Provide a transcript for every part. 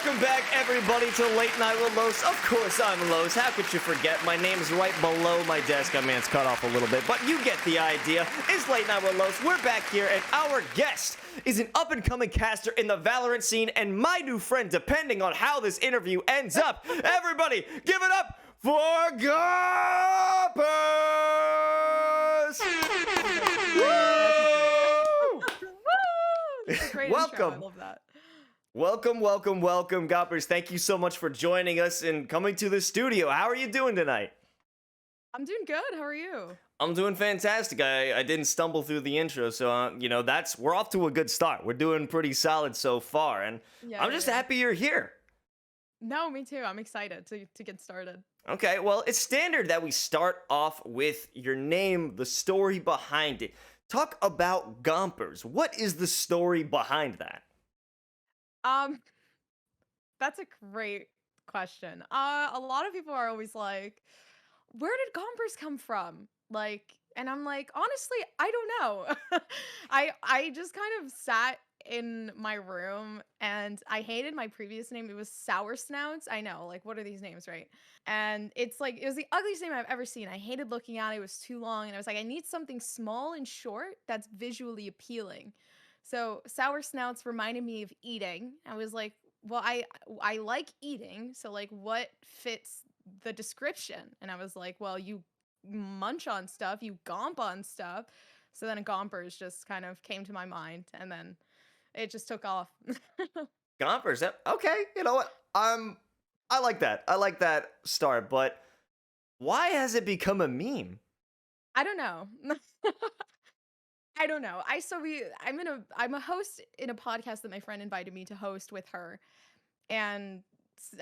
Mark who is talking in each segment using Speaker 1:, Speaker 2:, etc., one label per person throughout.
Speaker 1: Welcome back, everybody, to Late Night with Los. Of course, I'm Los. How could you forget? My name's right below my desk. I mean, it's cut off a little bit, but you get the idea. It's Late Night with Los. We're back here, and our guest is an up-and-coming caster in the Valorant scene, and my new friend, depending on how this interview ends up. Everybody, give it up for gompers! Woo!
Speaker 2: Great
Speaker 1: Welcome.
Speaker 2: Intro. I love that.
Speaker 1: Welcome, gompers. Thank you so much for joining us and coming to the studio. How are you doing tonight?
Speaker 2: I'm doing good. How are you?
Speaker 1: I'm doing fantastic. I didn't stumble through the intro, so we're off to a good start. We're doing pretty solid so far, and I'm just happy you're here.
Speaker 2: No, me too. I'm excited to get started.
Speaker 1: Okay, well, it's standard that we start off with your name, the story behind it. Talk about gompers. What is the story behind that?
Speaker 2: That's a great question. A lot of people are always like, "Where did gompers come from?" Like, and I'm like, honestly, I don't know. I just kind of sat in my room and I hated my previous name. It was Sour Snouts. I know, like, what are these names, right? And it's like it was the ugliest name I've ever seen. I hated looking at it. It was too long, and I was like, I need something small and short that's visually appealing. So Sour Snouts reminded me of eating. I was like, well, I like eating, so like what fits the description? And I was like, well, you munch on stuff, you gomp on stuff. So then gompers just kind of came to my mind, and then it just took off.
Speaker 1: Gompers. Okay, you know what? I like that. I like that start, but why has it become a meme?
Speaker 2: I don't know. I don't know. I'm a host in a podcast that my friend invited me to host with her, and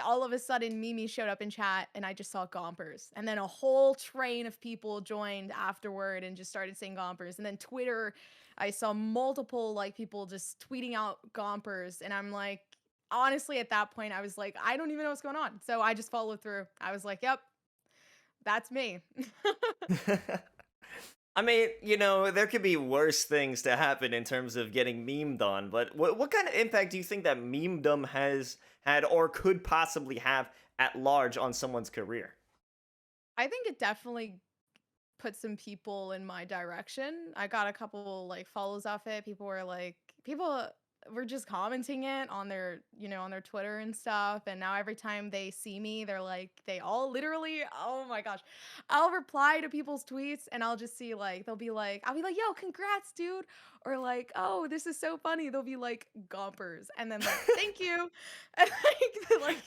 Speaker 2: all of a sudden Mimi showed up in chat and I just saw gompers, and then a whole train of people joined afterward and just started saying gompers, and then Twitter I saw multiple like people just tweeting out gompers, and I'm like, honestly at that point I was like, I don't even know what's going on, so I just followed through. I was like, yep, that's me.
Speaker 1: I mean, there could be worse things to happen in terms of getting memed on, but what kind of impact do you think that memedom has had or could possibly have at large on someone's career?
Speaker 2: I think it definitely put some people in my direction. I got a couple like follows off it. People were just commenting it on their, on their Twitter and stuff. And now every time they see me, they're like, they all literally, oh my gosh, I'll reply to people's tweets and I'll just see like, I'll be like, yo, congrats, dude. Or like, oh, this is so funny. They'll be like, gompers. And then like, thank you. And like,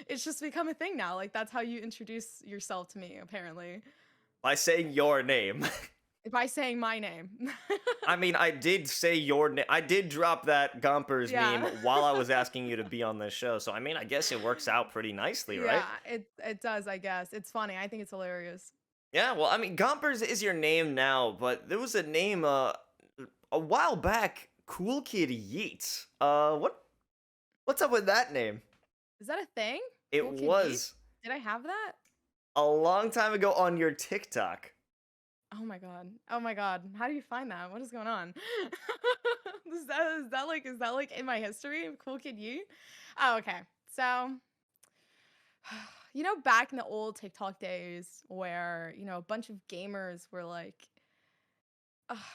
Speaker 2: it's just become a thing now. Like, that's how you introduce yourself to me, apparently.
Speaker 1: By saying your name.
Speaker 2: By saying my name.
Speaker 1: I mean, I did say your name. I did drop that Gompers
Speaker 2: Yeah.
Speaker 1: meme while I was asking you to be on this show. So, I mean, I guess it works out pretty nicely, right?
Speaker 2: Yeah, it does, I guess. It's funny. I think it's hilarious.
Speaker 1: Yeah, well, I mean, Gompers is your name now, but there was a name a while back, Cool Kid Yeats. What's up with that name?
Speaker 2: Is that a thing?
Speaker 1: It
Speaker 2: Cool Kid
Speaker 1: was
Speaker 2: Yeet? Did I have that?
Speaker 1: a long time ago on your TikTok.
Speaker 2: Oh my god. Oh my god. How do you find that? What is going on? Is that like in my history? Cool Kid Yeet? Oh, okay. So, back in the old TikTok days where, a bunch of gamers were like, oh,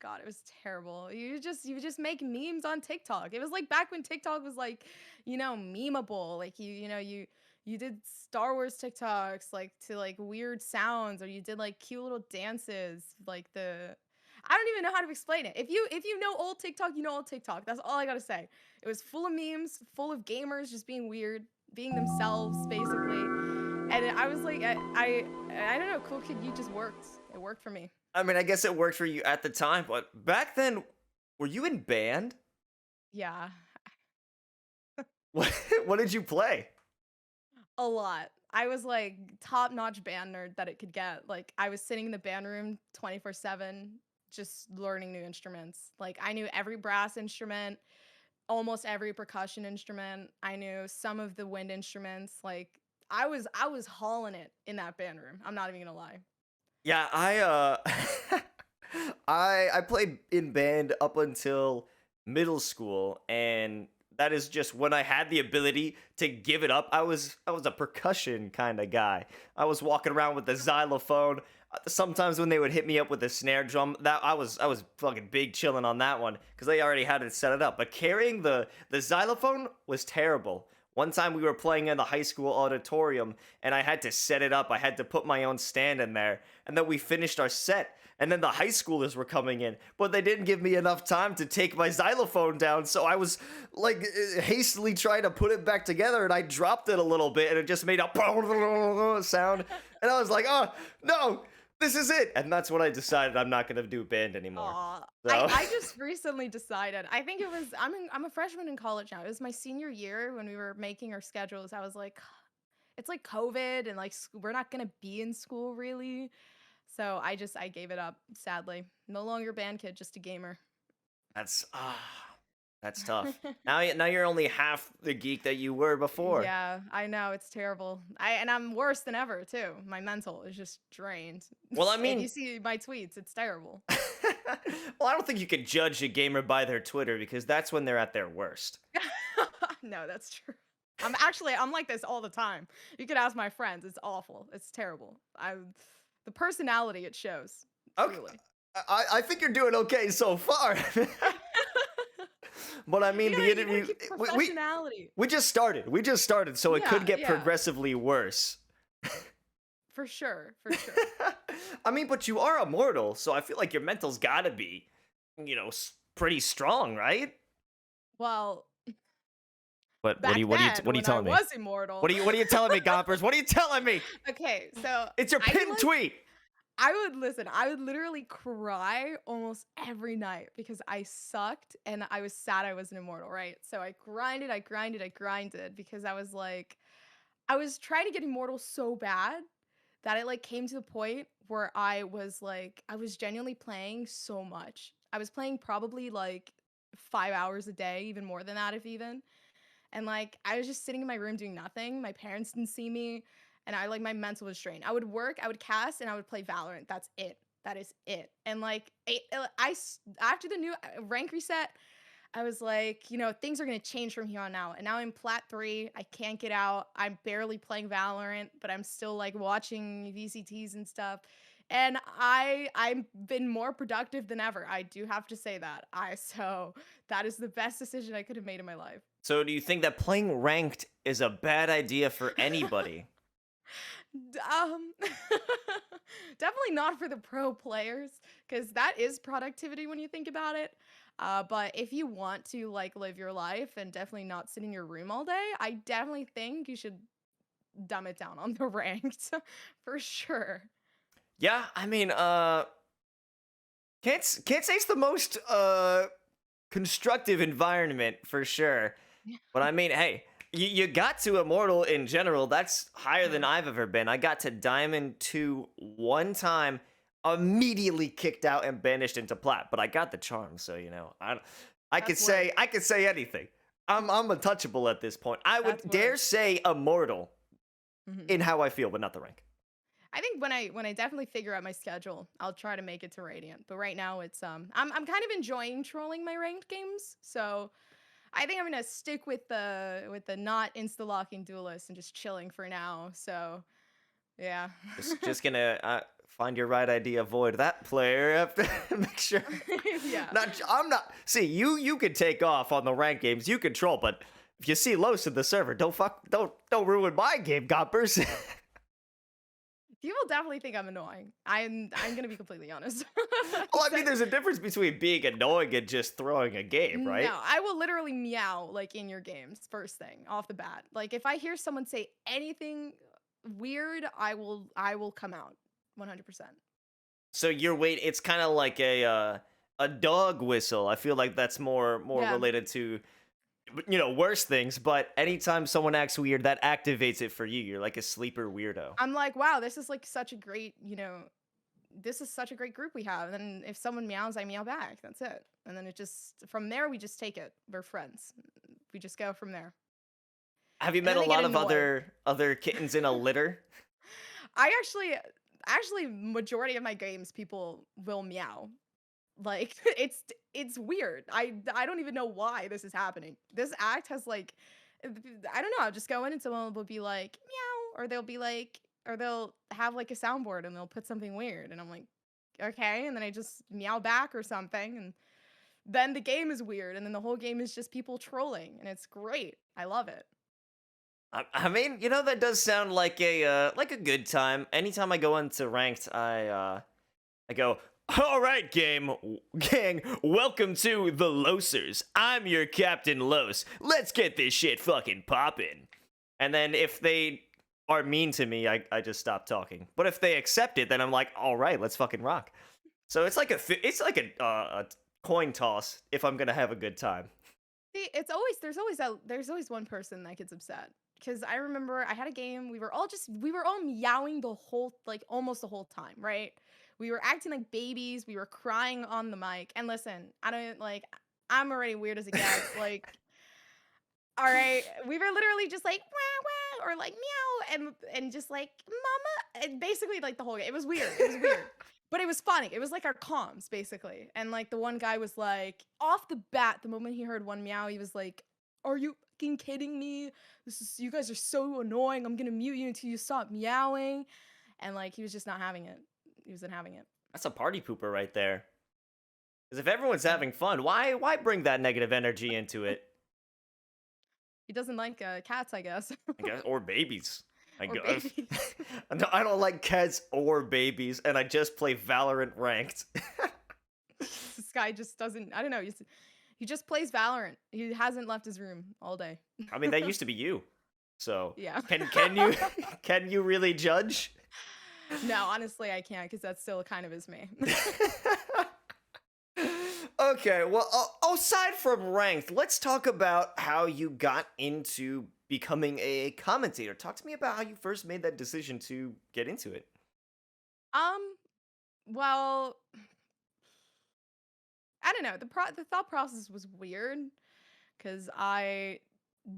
Speaker 2: God, it was terrible. You just make memes on TikTok. It was like back when TikTok was like, memeable. Like you did Star Wars TikToks like to like weird sounds, or you did like cute little dances, like I don't even know how to explain it. If you know old TikTok, you know old TikTok. That's all I gotta say. It was full of memes, full of gamers just being weird, being themselves, basically. And I was like, I don't know, Cool Kid, you just worked. It worked for me.
Speaker 1: I mean, I guess it worked for you at the time, but back then, were you in band?
Speaker 2: Yeah,
Speaker 1: What did you play?
Speaker 2: a lot. I was like top-notch band nerd that it could get. Like I was sitting in the band room 24/7 just learning new instruments. Like I knew every brass instrument, almost every percussion instrument. I knew some of the wind instruments. Like I was hauling it in that band room. I'm not even gonna lie.
Speaker 1: Yeah, I played in band up until middle school, and That is just when I had the ability to give it up. I was a percussion kind of guy. I was walking around with the xylophone. Sometimes when they would hit me up with a snare drum, that I was fucking big chilling on that one because they already had it set it up. But carrying the xylophone was terrible. One time we were playing in the high school auditorium and I had to set it up. I had to put my own stand in there. And then we finished our set. And then the high schoolers were coming in, but they didn't give me enough time to take my xylophone down. So I was like hastily trying to put it back together and I dropped it a little bit and it just made a sound. And I was like, oh, no, this is it. And that's when I decided I'm not going to do band anymore.
Speaker 2: Aw.
Speaker 1: So,
Speaker 2: I just recently decided. I think it was I'm a freshman in college now. It was my senior year when we were making our schedules. I was like, it's like COVID and like we're not gonna be in school really. So I gave it up, sadly. No longer a band kid, just a gamer.
Speaker 1: that's, that's tough. Now you're only half the geek that you were before.
Speaker 2: Yeah, I know, it's terrible. I'm worse than ever too. My mental is just drained.
Speaker 1: Well, I
Speaker 2: If you
Speaker 1: mean,
Speaker 2: see my tweets, it's terrible.
Speaker 1: well, I don't think you could judge a gamer by their Twitter because that's when they're at their worst.
Speaker 2: No, that's true. I'm like this all the time. You could ask my friends. It's awful. It's terrible. The personality it shows,
Speaker 1: Okay,
Speaker 2: truly.
Speaker 1: I think you're doing okay so far. But I mean, the
Speaker 2: You gotta
Speaker 1: interview
Speaker 2: keep
Speaker 1: we
Speaker 2: professionality.
Speaker 1: we just started. We just started, so it could
Speaker 2: Yeah,
Speaker 1: get
Speaker 2: yeah.
Speaker 1: progressively worse.
Speaker 2: For sure, for sure.
Speaker 1: I mean, but you are immortal, so I feel like your mental's got to be, pretty strong, right?
Speaker 2: Well,
Speaker 1: What
Speaker 2: back then
Speaker 1: what are you
Speaker 2: when I
Speaker 1: telling me?
Speaker 2: was immortal.
Speaker 1: What are you telling me, Gompers? What are you telling me?
Speaker 2: Okay, so
Speaker 1: It's your
Speaker 2: I would
Speaker 1: pinned tweet.
Speaker 2: I would listen, I would literally cry almost every night because I sucked and I was sad I wasn't immortal, right? So I grinded because I was like, I was trying to get immortal so bad that it like came to the point where I was genuinely playing so much. I was playing probably like 5 hours a day, even more than that, if even. And like I was just sitting in my room doing nothing. My parents didn't see me, and I like my mental was strained. I would work, I would cast, and I would play Valorant. That's it. That is it. And like after the new rank reset, I was like, things are gonna change from here on out. And now I'm plat 3. I can't get out. I'm barely playing Valorant, but I'm still like watching VCTs and stuff. And I've been more productive than ever. I do have to say that. So that is the best decision I could have made in my life.
Speaker 1: So, do you think that playing ranked is a bad idea for anybody?
Speaker 2: Um, definitely not for the pro players, because that is productivity when you think about it. But if you want to like live your life and definitely not sit in your room all day, I definitely think you should dumb it down on the ranked for sure.
Speaker 1: Yeah, I mean, can't say it's the most constructive environment for sure. But I mean, hey, you got to immortal in general. That's higher than
Speaker 2: Mhm.
Speaker 1: I've ever been. I got to diamond 2 one time, immediately kicked out and banished into plat. But I got the charm, so I could
Speaker 2: That's work.
Speaker 1: say anything. I'm untouchable at this point. I would
Speaker 2: That's work.
Speaker 1: dare say immortal
Speaker 2: Mhm.
Speaker 1: in how I feel, but not the rank.
Speaker 2: I think when I definitely figure out my schedule, I'll try to make it to Radiant. But right now it's I'm kind of enjoying trolling my ranked games. So I think I'm gonna stick with the not insta locking duelist and just chilling for now. So yeah.
Speaker 1: Just gonna find your right idea, avoid that player. Have to make sure.
Speaker 2: Yeah.
Speaker 1: I'm not. See, you could take off on the ranked games. You control, but if you see Los in the server, don't ruin my game, gompers.
Speaker 2: People definitely think I'm annoying. I'm gonna be completely honest.
Speaker 1: Well, I
Speaker 2: So,
Speaker 1: mean, there's a difference between being annoying and just throwing a game, right?
Speaker 2: no, I will literally meow like in your games first thing off the bat. Like if I hear someone say anything weird, I will come out 100%.
Speaker 1: So you're wait. It's kind of like a dog whistle. I feel like that's more
Speaker 2: Yeah.
Speaker 1: related to worse things. But anytime someone acts weird, that activates it for you. You're like a sleeper weirdo.
Speaker 2: I'm like, wow, this is like such a great, this is such a great group we have. And if someone meows, I meow back. That's it. And then it just from there we just take it. We're friends. We just go from there.
Speaker 1: Have you
Speaker 2: And
Speaker 1: met
Speaker 2: then
Speaker 1: a
Speaker 2: they get
Speaker 1: lot of
Speaker 2: annoyed.
Speaker 1: other kittens in a litter?
Speaker 2: I actually majority of my games people will meow. Like it's weird. I don't even know why this is happening. This act has like I don't know. I'll just go in and someone will be like meow, or they'll be like, or they'll have like a soundboard and they'll put something weird, and I'm like, okay, and then I just meow back or something, and then the game is weird, and then the whole game is just people trolling, and it's great. I love it.
Speaker 1: I mean, that does sound like a good time. Anytime I go into ranked, I go, all right, gang, welcome to the Losers. I'm your Captain Los. Let's get this shit fucking poppin'. And then if they are mean to me, I just stop talking. But if they accept it, then I'm like, all right, let's fucking rock. So it's like a coin toss if I'm gonna have a good time.
Speaker 2: See, there's always one person that gets upset. Because I remember I had a game, we were all meowing the whole like almost the whole time, right? We were acting like babies, we were crying on the mic. And listen, I don't like I'm already weird as it gets. Like, all right, we were literally just like wah wah or like meow and just like mama and basically like the whole game. It was weird. It was weird. But it was funny. It was like our comms, basically. And like the one guy was like, off the bat, the moment he heard one meow, he was like, are you fucking kidding me? You guys are so annoying. I'm gonna mute you until you stop meowing. And like he was just not having it. He wasn't having it.
Speaker 1: That's a party pooper right there. Because if everyone's
Speaker 2: Yeah.
Speaker 1: having fun, why bring that negative energy into it?
Speaker 2: He doesn't like cats, I guess.
Speaker 1: I guess, or babies. I
Speaker 2: Or
Speaker 1: guess.
Speaker 2: babies.
Speaker 1: No, I don't like cats or babies, and I just play Valorant ranked.
Speaker 2: This guy just doesn't, I don't know. He just plays Valorant. He hasn't left his room all day.
Speaker 1: I mean, that used to be you. So
Speaker 2: Yeah.
Speaker 1: can you can you really judge?
Speaker 2: No, honestly, I can't because that still kind of is me.
Speaker 1: Okay, well, aside from ranked, let's talk about how you got into becoming a commentator. Talk to me about how you first made that decision to get into it.
Speaker 2: Um, well, I don't know. The thought process was weird because I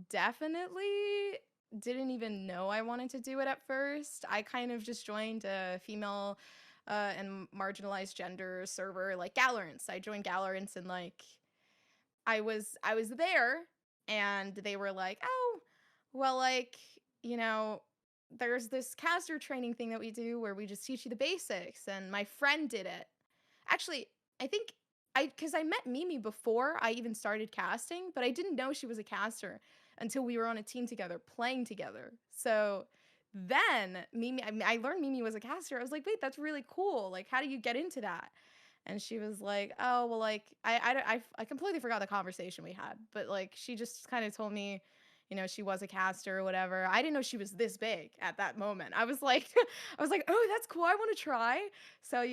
Speaker 2: definitely didn't even know I wanted to do it at first. I kind of just joined a female and marginalized gender server like Galorants. I joined Galorants and like I was there and they were like, "Oh, well like, you know, there's this caster training thing that we do where we just teach you the basics." And my friend did it. Actually, I think cuz I met Mimi before I even started casting, but I didn't know she was a caster until we were on a team together playing together. So then Mimi I learned Mimi was a caster. I was like, "Wait, that's really cool. Like how do you get into that?" And she was like, "Oh, well, like I completely forgot the conversation we had, but like she just kind of told me, she was a caster or whatever. I didn't know she was this big at that moment. I was like, I was like, oh, that's cool. I want to try. So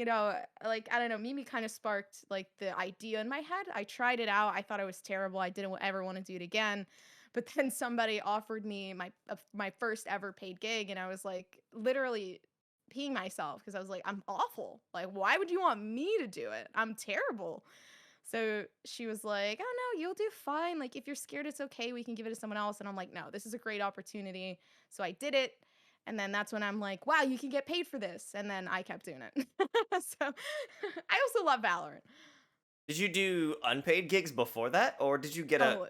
Speaker 2: like I don't know, Mimi kind of sparked like the idea in my head. I tried it out. I thought it was terrible. I didn't ever want to do it again. But then somebody offered me my first ever paid gig, and I was like, literally peeing myself because I was like, I'm awful. Like, why would you want me to do it? I'm terrible. So she was like, oh no, you'll do fine. Like, if you're scared, it's okay. We can give it to someone else. And I'm like, no, this is a great opportunity. So I did it. And then that's when I'm like, wow, you can get paid for this. And then I kept doing it. So I also love Valorant.
Speaker 1: Did you do unpaid gigs before that, or did you get a?
Speaker 2: Oh,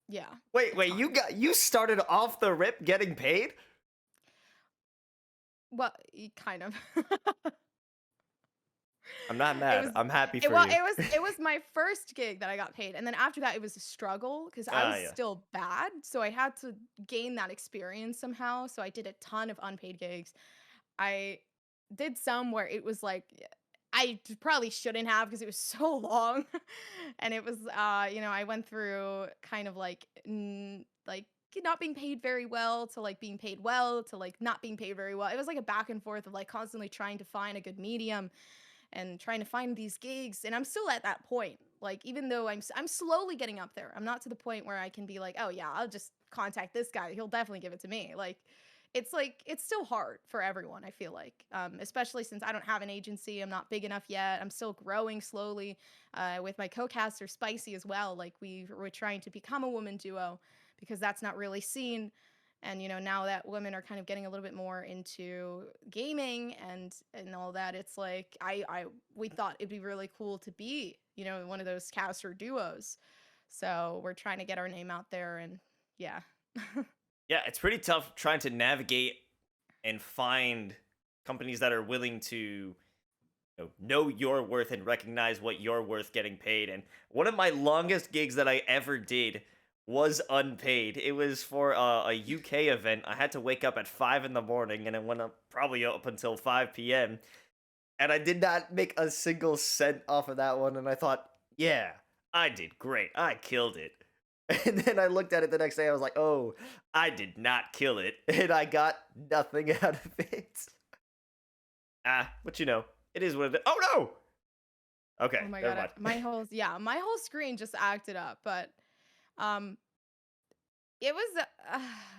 Speaker 2: yeah.
Speaker 1: Wait,
Speaker 2: Ton.
Speaker 1: you started off the rip getting paid?
Speaker 2: Well, kind of.
Speaker 1: I'm not
Speaker 2: It
Speaker 1: mad.
Speaker 2: was
Speaker 1: I'm happy
Speaker 2: it
Speaker 1: for
Speaker 2: well,
Speaker 1: you.
Speaker 2: it was my first gig that I got paid, and then after that, it was a struggle because I
Speaker 1: Ah,
Speaker 2: was
Speaker 1: yeah.
Speaker 2: still bad, so I had to gain that experience somehow, so I did a ton of unpaid gigs. I did some where it was like probably shouldn't have because it was so long, and it was, I went through kind of like not being paid very well to like being paid well to like not being paid very well. It was like a back and forth of like constantly trying to find a good medium and trying to find these gigs, and I'm still at that point. Like even though I'm slowly getting up there. I'm not to the point where I can be like, "Oh yeah, I'll just contact this guy. He'll definitely give it to me." Like it's still hard for everyone, I feel like. Especially since I don't have an agency. I'm not big enough yet. I'm still growing slowly. With my co-caster Spicy as well. Like we're trying to become a woman duo because that's not really seen. And now that women are kind of getting a little bit more into gaming and all that, it's like we thought it'd be really cool to be, one of those caster duos. So we're trying to get our name out there, and yeah.
Speaker 1: Yeah, it's pretty tough trying to navigate and find companies that are willing to know your worth and recognize what you're worth getting paid. And one of my longest gigs that I ever did was unpaid. It was for a UK event. I had to wake up at 5 in the morning and it went up probably up until 5 p.m. And I did not make a single cent off of that one. And I thought, yeah, I did great. I killed it. And then I looked at it the next day. I was like, oh, I did not kill it. And I got nothing out of it. But it is what it is. Oh, no. Okay,
Speaker 2: Oh my
Speaker 1: never
Speaker 2: god,
Speaker 1: mind.
Speaker 2: my whole screen just acted up, but um it was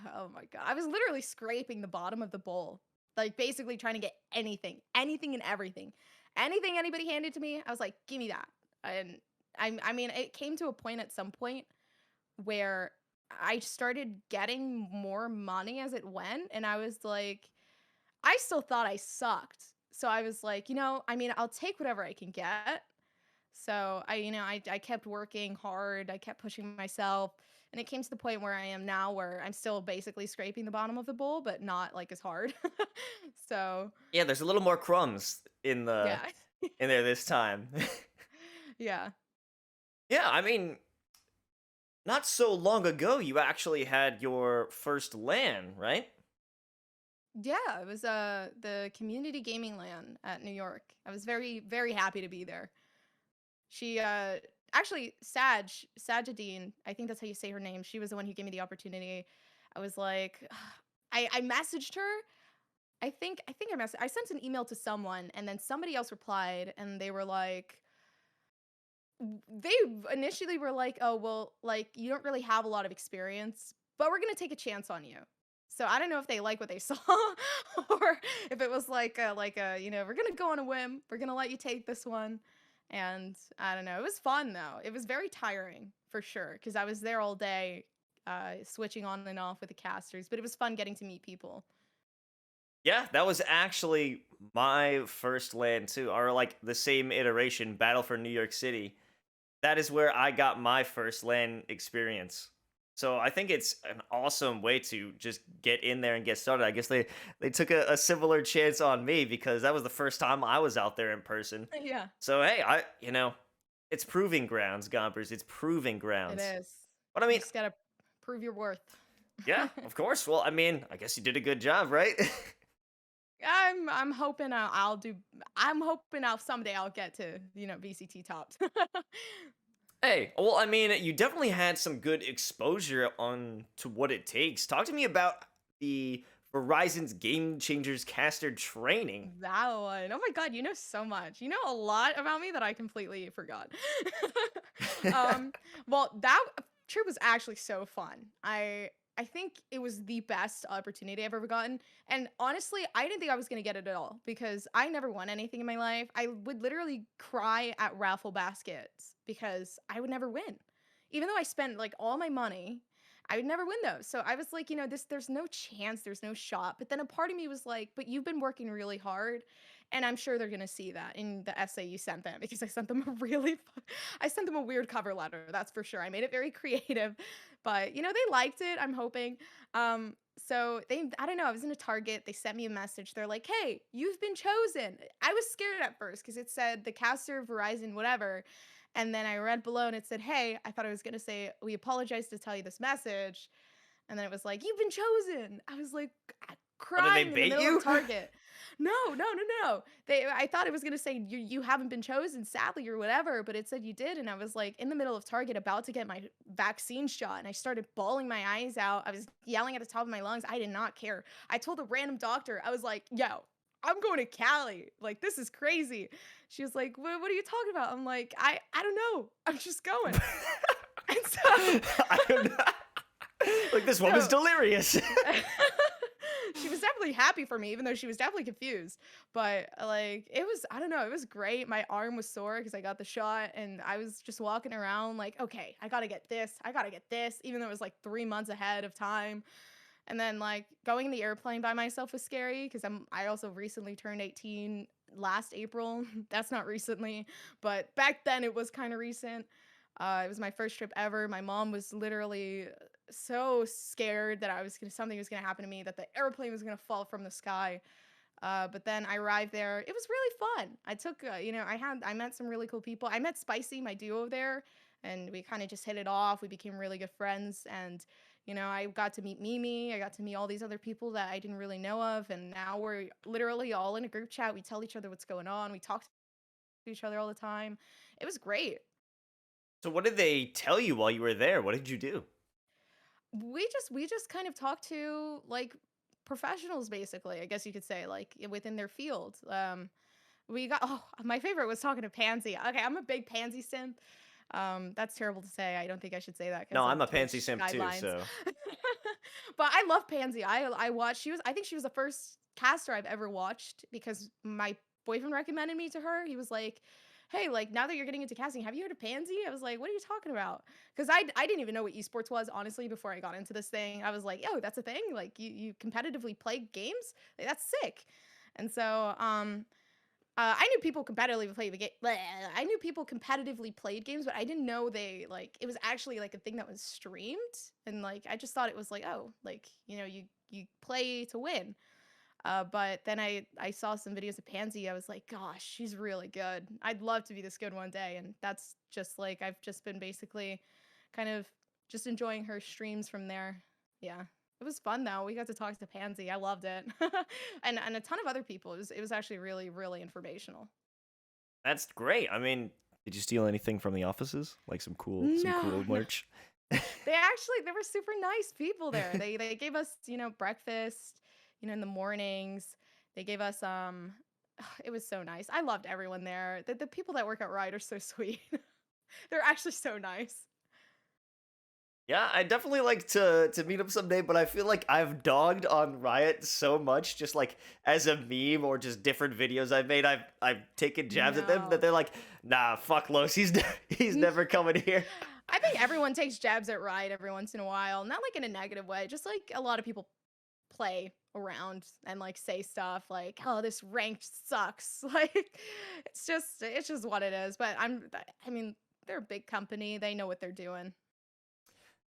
Speaker 2: oh my god. I was literally scraping the bottom of the bowl. Like basically trying to get anything and everything. Anything anybody handed to me, I was like, "Give me that." And I mean, it came to a point at some point where I started getting more money as it went, and I was like, I still thought I sucked. So I was like, I mean, I'll take whatever I can get. So I kept working hard. I kept pushing myself, and it came to the point where I am now, where I'm still basically scraping the bottom of the bowl, but not like as hard. So
Speaker 1: Yeah, there's a little more crumbs
Speaker 2: yeah,
Speaker 1: in there this time.
Speaker 2: yeah,
Speaker 1: Yeah, I mean, not so long ago, you actually had your first LAN, right?
Speaker 2: yeah. It was the community gaming LAN at New York. I was very very happy to be there. She actually Sajadine, I think that's how you say her name. She was the one who gave me the opportunity. I was like, I messaged her. I sent an email to someone, and then somebody else replied, and they were like, they initially were like, "Oh, well, like you don't really have a lot of experience, but we're gonna take a chance on you." So I don't know if they like what they saw, or if it was we're gonna go on a whim. We're gonna let you take this one, and I don't know. It was fun though. It was very tiring for sure because I was there all day, switching on and off with the casters. But it was fun getting to meet people.
Speaker 1: Yeah, that was actually my first LAN too, or like the same iteration, Battle for New York City. That is where I got my first LAN experience. So I think it's an awesome way to just get in there and get started. I guess they took a similar chance on me because that was the first time I was out there in person.
Speaker 2: Yeah,
Speaker 1: So hey, it's proving grounds, Gompers. It's proving
Speaker 2: it
Speaker 1: grounds.
Speaker 2: is.
Speaker 1: But I
Speaker 2: You
Speaker 1: mean,
Speaker 2: just gotta prove your worth.
Speaker 1: yeah, of course. Well, I mean, I guess you did a good job, right?
Speaker 2: I'm hoping I'm hoping someday I'll get to, VCT tops.
Speaker 1: Hey, well, I mean, you definitely had some good exposure on to what it takes. Talk to me about the Verizon's Game Changers caster training.
Speaker 2: That one. Oh my god, you know so much. You know a lot about me that I completely forgot. um, well, that trip was actually so fun. I think it was the best opportunity I've ever gotten. And honestly, I didn't think I was gonna get it at all because I never won anything in my life. I would literally cry at raffle baskets because I would never win. Even though I spent like all my money, I would never win those. So I was like, there's no chance, there's no shot. But then a part of me was like, but you've been working really hard. And I'm sure they're gonna see that in the essay you sent them because I sent them I sent them a weird cover letter. That's for sure. I made it very creative, but they liked it. I'm hoping. So I don't know. I was in a Target. They sent me a message. They're like, "Hey, you've been chosen." I was scared at first because it said the caster, Verizon, whatever. And then I read below and it said, "Hey," I thought I was gonna say, "We apologize to tell you this message." And then it was like, "You've been chosen." I was like
Speaker 1: Oh, did they
Speaker 2: crying in the
Speaker 1: bait
Speaker 2: middle of
Speaker 1: you?
Speaker 2: Target. No, no, no, no. I thought it was gonna say you haven't been chosen, sadly, or whatever, but it said you did. And I was like in the middle of Target about to get my vaccine shot, and I started bawling my eyes out. I was yelling at the top of my lungs. I did not care. I told a random doctor, I was like, "Yo, I'm going to Cali. Like, this is crazy." She was like, what are you talking about?" I'm like, I don't know. I'm just going. And so
Speaker 1: I don't know. Like this woman's
Speaker 2: so
Speaker 1: delirious.
Speaker 2: she was definitely happy for me, even though she was definitely confused. But like, it was, I don't know, it was great. My arm was sore because I got the shot, and I was just walking around like, okay, I gotta get this, even though it was like 3 months ahead of time. And then like going in the airplane by myself was scary because I also recently turned 18 last April. That's not recently, but back then it was kind of recent. It was my first trip ever. My mom was literally so scared that something was gonna happen to me, that the airplane was gonna fall from the sky. But then I arrived there. It was really fun. I took, I met some really cool people. I met Spicy, my duo there, and we kind of just hit it off. We became really good friends, and I got to meet Mimi. I got to meet all these other people that I didn't really know of, and now we're literally all in a group chat. We tell each other what's going on. We talk to each other all the time. It was great.
Speaker 1: So what did they tell you while you were there? What did you do?
Speaker 2: We just kind of talked to like professionals, basically, I guess you could say, like within their field. We got my favorite was talking to Pansy. Okay, I'm a big Pansy simp. That's terrible to say. I don't think I should say that
Speaker 1: No,
Speaker 2: because
Speaker 1: I'm
Speaker 2: of
Speaker 1: a Pansy
Speaker 2: Twitch
Speaker 1: simp too,
Speaker 2: guidelines.
Speaker 1: so
Speaker 2: But I love Pansy. I watched I think she was the first caster I've ever watched because my boyfriend recommended me to her. He was like, "Hey, like now that you're getting into casting, have you heard of Pansy?" I was like, "What are you talking about?" Because I didn't even know what esports was, honestly, before I got into this thing. I was like, "Oh, that's a thing? Like you competitively play games? Like, that's sick." And so I knew people competitively play the game. I knew people competitively played games, but I didn't know they like it was actually like a thing that was streamed. And like I just thought it was like, oh, like you play to win. But then I saw some videos of Pansy. I was like, gosh, she's really good. I'd love to be this good one day. And that's just like I've just been basically kind of just enjoying her streams from there. Yeah. It was fun though. We got to talk to Pansy. I loved it. And a ton of other people. It was actually really, really informational.
Speaker 1: that's great. I mean, did you steal anything from the offices? Like some
Speaker 2: No,
Speaker 1: cool
Speaker 2: no.
Speaker 1: merch?
Speaker 2: They were super nice people there. They gave us, breakfast, in the mornings. They gave us it was so nice. I loved everyone there. The people that work at Riot are so sweet. They're actually so nice.
Speaker 1: Yeah, I definitely like to meet him someday, but I feel like I've dogged on Riot so much, just like as a meme or just different videos I've made. I've taken jabs at them that
Speaker 2: No.
Speaker 1: they're like, nah, fuck Los, he's never coming here.
Speaker 2: I think everyone takes jabs at Riot every once in a while. Not like in a negative way, just like a lot of people play around and like say stuff like, "Oh, this ranked sucks." Like it's just what it is. But I mean, they're a big company. They know what they're doing.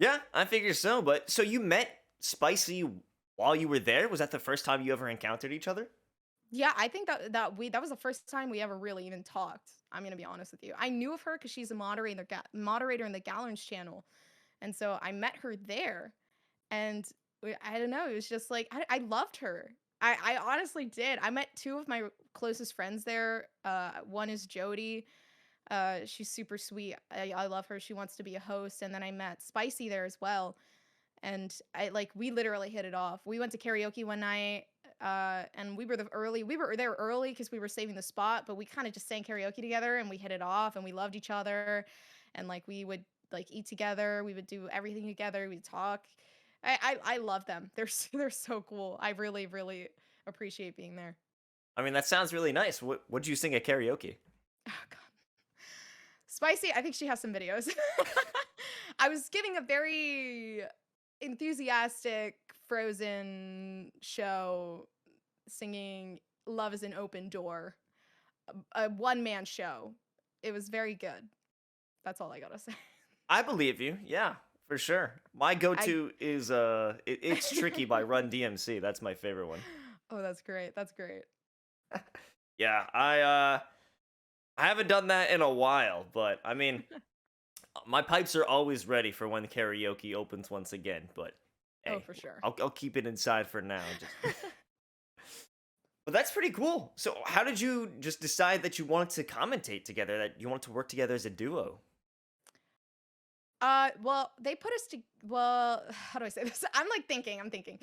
Speaker 1: Yeah, I figure so. But so you met Spicy while you were there? Was that the first time you ever encountered each other?
Speaker 2: Yeah, I think that was the first time we ever really even talked. I'm gonna be honest with you. I knew of her because she's a moderator in the Gallerns channel, and so I met her there. And I don't know, it was just like I loved her. I honestly did. I met two of my closest friends there. One is Jody. She's super sweet. I love her. She wants to be a host. And then I met Spicy there as well. And we literally hit it off. We went to karaoke one night, and we were there early because we were saving the spot, but we kind of just sang karaoke together and we hit it off and we loved each other. And like we would like eat together, we would do everything together, we'd talk. I love them. They're so cool. I really, really appreciate being there.
Speaker 1: I mean, that sounds really nice. What'd you sing at karaoke?
Speaker 2: Oh god. Spicy, I think she has some videos. I was giving a very enthusiastic Frozen show singing Love is an Open Door, a one man show. It was very good. That's all I gotta say.
Speaker 1: I believe you. Yeah, for sure. My
Speaker 2: I
Speaker 1: go-to is it's Tricky by Run DMC. That's my favorite one.
Speaker 2: Oh, that's great. That's great.
Speaker 1: Yeah, I haven't done that in a while, but I mean, my pipes are always ready for when karaoke opens once again, but
Speaker 2: Oh,
Speaker 1: hey,
Speaker 2: for sure.
Speaker 1: I'll keep it inside for now. Just But that's pretty cool. So, how did you just decide that you wanted to commentate together, that you wanted to work together as a duo?
Speaker 2: Well, they put us to well, how do I say this? I'm thinking.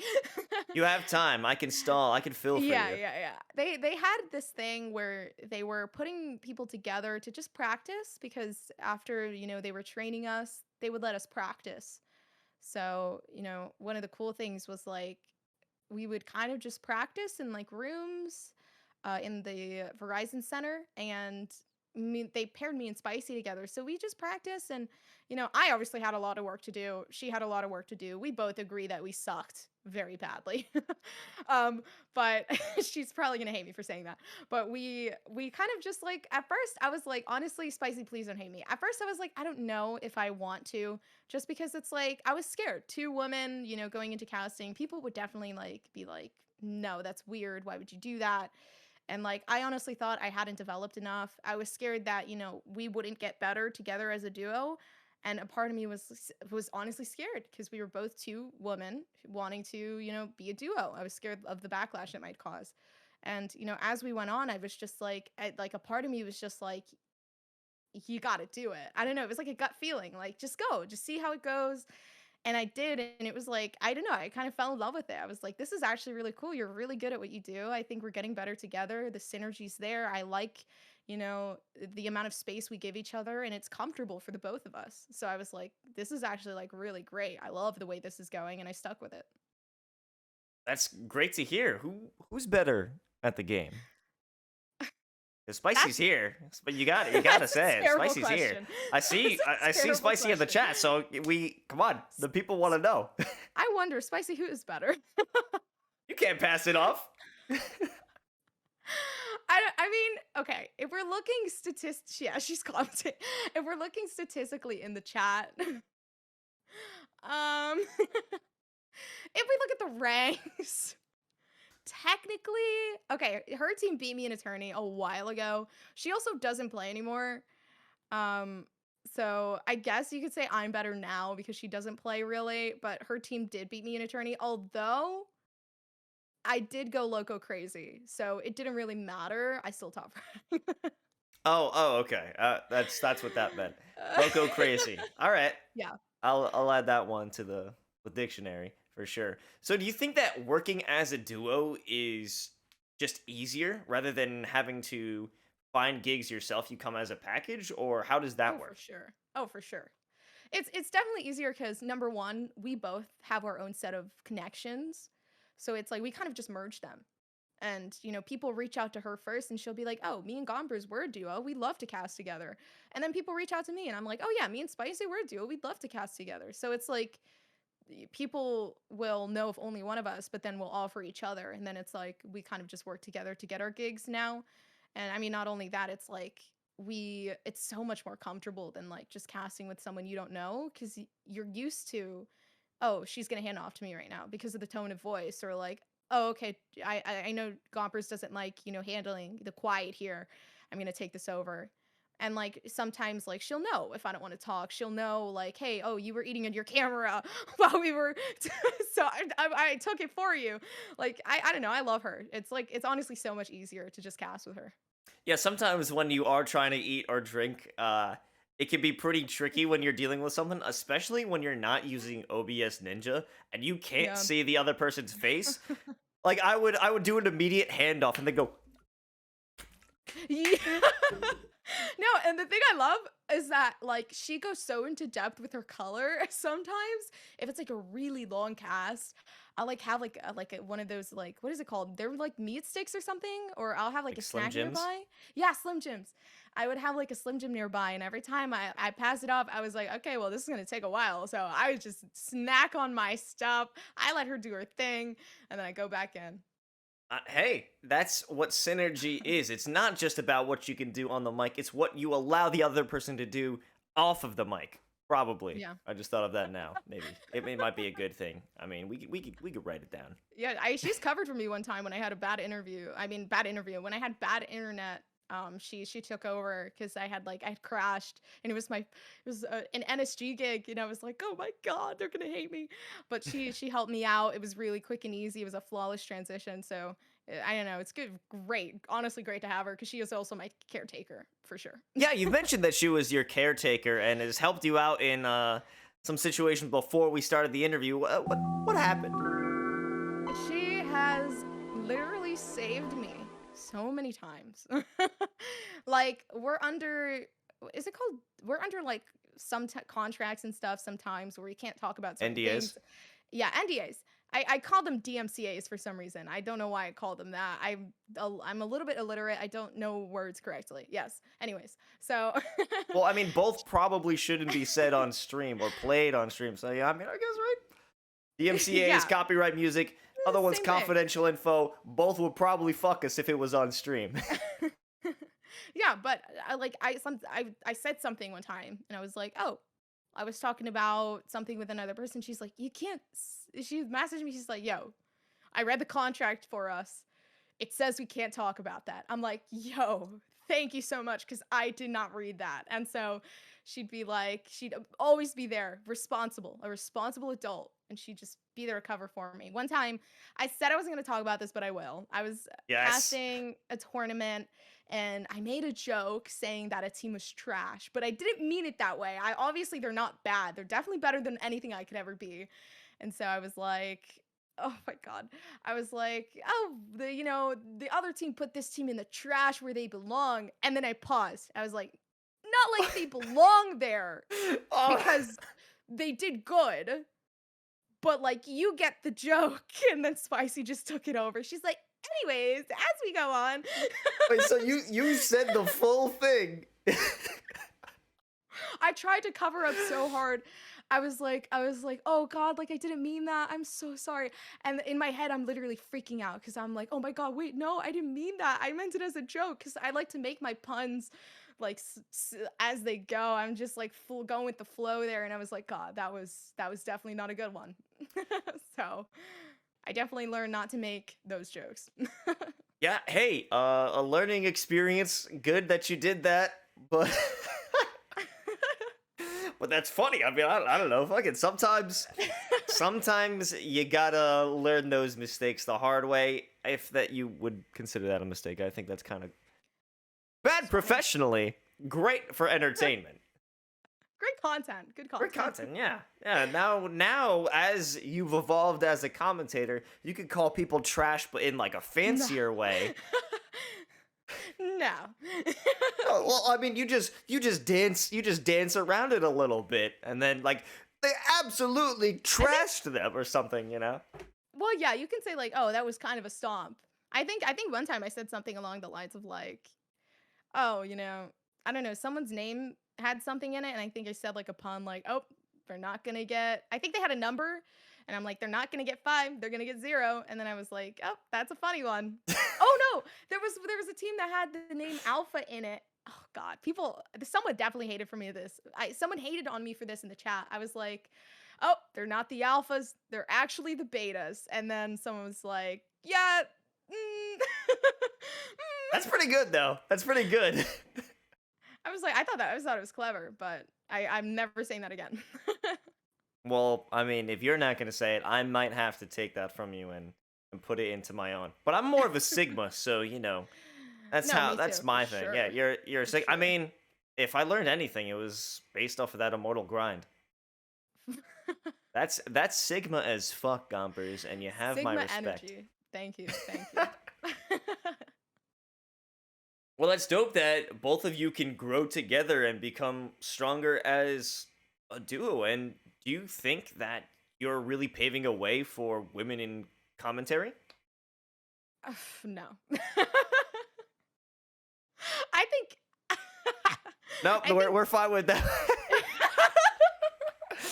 Speaker 1: You have time. I can stall. I can fill for
Speaker 2: Yeah,
Speaker 1: you.
Speaker 2: yeah, yeah. They had this thing where they were putting people together to just practice because after, they were training us, they would let us practice. So, one of the cool things was like we would kind of just practice in like rooms in the Verizon Center, and they paired me and Spicy together. So we just practiced and I obviously had a lot of work to do. She had a lot of work to do. We both agree that we sucked very badly. um but she's probably going to hate me for saying that. But we kind of just like at first I was like, honestly, Spicy, please don't hate me. At first I was like, I don't know if I want to, just because it's like I was scared. Two women, going into casting, people would definitely like be like, no, that's weird. Why would you do that? And like I honestly thought I hadn't developed enough. I was scared that, we wouldn't get better together as a duo. And a part of me was honestly scared because we were both two women wanting to, be a duo. I was scared of the backlash it might cause. And, as we went on, I was just like, like a part of me was just like, you got to do it. I don't know. It was like a gut feeling, like just go, just see how it goes. And I did, and it was like, I don't know, I kind of fell in love with it. I was like, this is actually really cool. You're really good at what you do. I think we're getting better together. The synergy's there. I like, the amount of space we give each other, and it's comfortable for the both of us. So I was like, this is actually like really great. I love the way this is going, and I stuck with it.
Speaker 1: That's great to hear. Who's better at the game? 'Cause Spicy's
Speaker 2: That's
Speaker 1: here, but you gotta
Speaker 2: that's a
Speaker 1: say it.
Speaker 2: terrible
Speaker 1: Spicy's here.
Speaker 2: question.
Speaker 1: I
Speaker 2: That's
Speaker 1: see
Speaker 2: a
Speaker 1: I see
Speaker 2: terrible
Speaker 1: Spicy in the
Speaker 2: question.
Speaker 1: chat, so come on, the people want to know.
Speaker 2: I wonder, Spicy, who is better?
Speaker 1: You can't pass it off.
Speaker 2: I mean, okay, if we're looking yeah, she's commenting. If we're looking statistically in the chat, if we look at the ranks, technically, okay, her team beat me in attorney a while ago. She also doesn't play anymore. Um, so I guess you could say I'm better now because she doesn't play really, but her team did beat me in attorney, although I did go loco crazy. So it didn't really matter. I still top rank.
Speaker 1: Oh, okay. That's what that meant. Loco crazy. All right.
Speaker 2: Yeah.
Speaker 1: I'll add that one to the dictionary for sure. So do you think that working as a duo is just easier rather than having to find gigs yourself? You come as a package, or how does that
Speaker 2: Oh, for
Speaker 1: work?
Speaker 2: sure. Oh, for sure. It's definitely easier because number one, we both have our own set of connections. So it's like we kind of just merge them. And, people reach out to her first and she'll be like, oh, me and Gompers, we're a duo. We love to cast together. And then people reach out to me and I'm like, oh, yeah, me and Spicy, we're a duo. We'd love to cast together. So it's like people will know of only one of us, but then we'll offer each other. And then it's like we kind of just work together to get our gigs now. And I mean, not only that, it's like it's so much more comfortable than like just casting with someone you don't know because you're used to, oh, she's gonna hand off to me right now because of the tone of voice, or like, oh, okay, I know Gompers doesn't like, handling the quiet here. I'm gonna take this over. And like sometimes like she'll know if I don't want to talk. She'll know like, hey, oh, you were eating at your camera while we were so I took it for you. Like I don't know, I love her. It's like it's honestly so much easier to just cast with her.
Speaker 1: Yeah, sometimes when you are trying to eat or drink, it can be pretty tricky when you're dealing with something, especially when you're not using OBS Ninja and you can't
Speaker 2: Yeah.
Speaker 1: see the other person's face. Like I would do an immediate handoff and then go,
Speaker 2: Yeah. No, and the thing I love is that like she goes so into depth with her color. Sometimes if it's like a really long cast, I'll like have one of those, like, what is it called? They're like meat sticks or something, or I'll have like
Speaker 1: like
Speaker 2: a
Speaker 1: Slim
Speaker 2: snack
Speaker 1: Jims.
Speaker 2: nearby. Yeah, Slim Jims. I would have like a Slim Jim nearby, and every time I pass it off, I was like, okay, well, this is gonna take a while. So I would just snack on my stuff. I let her do her thing, and then I go back in.
Speaker 1: Hey, that's what synergy is. It's not just about what you can do on the mic, it's what you allow the other person to do off of the mic. Probably.
Speaker 2: Yeah.
Speaker 1: I just thought of that now. Maybe it might be a good thing. I mean, we could write it down.
Speaker 2: Yeah, she's covered for me one time when I had a bad interview. I mean, bad interview. When I had bad internet, she took over because I had crashed, and it was an NSG gig, and I was like, oh my god, they're gonna hate me. But she helped me out. It was really quick and easy. It was a flawless transition. So I don't know. It's good, great, honestly, great to have her because she is also my caretaker for sure.
Speaker 1: Yeah, you mentioned that she was your caretaker and has helped you out in some situations before we started the interview. What happened?
Speaker 2: She has literally saved me so many times. Like is it called? We're under like some contracts and stuff sometimes where we can't talk about certain
Speaker 1: NDAs?
Speaker 2: things. Yeah, NDAs. I call them DMCAs for some reason. I don't know why I called them that. I'm a little bit illiterate. I don't know words correctly. Yes. Anyways, so
Speaker 1: Well, I mean, both probably shouldn't be said on stream or played on stream. So yeah, I mean, I guess right. DMCA's
Speaker 2: yeah,
Speaker 1: copyright music. Other one's
Speaker 2: same thing.
Speaker 1: confidential info. Both would probably fuck us if it was on stream.
Speaker 2: Yeah, but I said something one time and I was like, "Oh, I was talking about something with another person." She's like, "You can't she messaged me. She's like, "Yo, I read the contract for us. It says we can't talk about that." I'm like, "Yo, thank you so much cuz I did not read that." And so she'd be like, she'd always be there, responsible, a responsible adult, and she'd just be there to cover for me. One time, I said I wasn't going to talk about this, but I will. I was
Speaker 1: Yes.
Speaker 2: casting a tournament and I made a joke saying that a team was trash, but I didn't mean it that way. I obviously they're not bad. They're definitely better than anything I could ever be. And so I was like, oh my god. I was like, "Oh, the other team put this team in the trash where they belong." And then I paused. I was like, "Not like they belong there
Speaker 1: Oh.
Speaker 2: because they did good, but like you get the joke." And then Spicy just took it over. She's like, "Anyways, as we go on."
Speaker 1: Wait, so you said the full thing?
Speaker 2: I tried to cover up so hard. I was like, "Oh god, like I didn't mean that. I'm so sorry." And in my head I'm literally freaking out cuz I'm like, "Oh my god, wait, no, I didn't mean that. I meant it as a joke cuz I like to make my puns like as they go. I'm just like full going with the flow there." And I was like, "God, that was definitely not a good one." So, I definitely learned not to make those jokes.
Speaker 1: Yeah, hey, a learning experience. Good that you did that, but but that's funny. I mean, I don't know. Fucking sometimes you gotta learn those mistakes the hard way. If that you would consider that a mistake, I think that's kind of bad
Speaker 2: Fine.
Speaker 1: professionally. Great for entertainment.
Speaker 2: Great content. Good
Speaker 1: Great
Speaker 2: content.
Speaker 1: content, yeah, yeah. Now, as you've evolved as a commentator, you could call people trash, but in like a
Speaker 2: No.
Speaker 1: fancier way.
Speaker 2: No.
Speaker 1: Oh, well, I mean, you just dance around it a little bit, and then like they absolutely
Speaker 2: I think
Speaker 1: trashed them or something, you know?
Speaker 2: well, yeah, you can say like, "Oh, that was kind of a stomp." I think one time I said something along the lines of like, "Oh, I don't know, someone's name had something in it," and I think I said like a pun like, "Oh, they're not gonna get," I think they had a number, and I'm like, "They're not gonna get 5, they're gonna get 0." And then I was like, "Oh, that's a funny one." Oh no, there was a team that had the name Alpha in it. Oh god, someone definitely hated for me this. Someone hated on me for this in the chat. I was like, "Oh, they're not the alphas, they're actually the betas." And then someone was like, "Yeah, mm."
Speaker 1: That's pretty good, though. That's pretty good.
Speaker 2: I was like, I thought it was clever, but I'm never saying that again.
Speaker 1: Well, I mean, if you're not gonna say it, I might have to take that from you and put it into my own. But I'm more of a Sigma, so
Speaker 2: No, me
Speaker 1: that's
Speaker 2: too, for
Speaker 1: my thing. Yeah,
Speaker 2: sure.
Speaker 1: you're a
Speaker 2: For
Speaker 1: Sig. I
Speaker 2: sure.
Speaker 1: mean, if I learned anything, it was based off of that immortal grind. That's Sigma as fuck, Gompers, and you have my
Speaker 2: Sigma
Speaker 1: respect.
Speaker 2: energy. Thank you. Thank you.
Speaker 1: Well, that's dope that both of you can grow together and become stronger as a duo. And do you think that you're really paving a way for women in commentary?
Speaker 2: No. I think
Speaker 1: Nope,
Speaker 2: I think
Speaker 1: we're fine with that.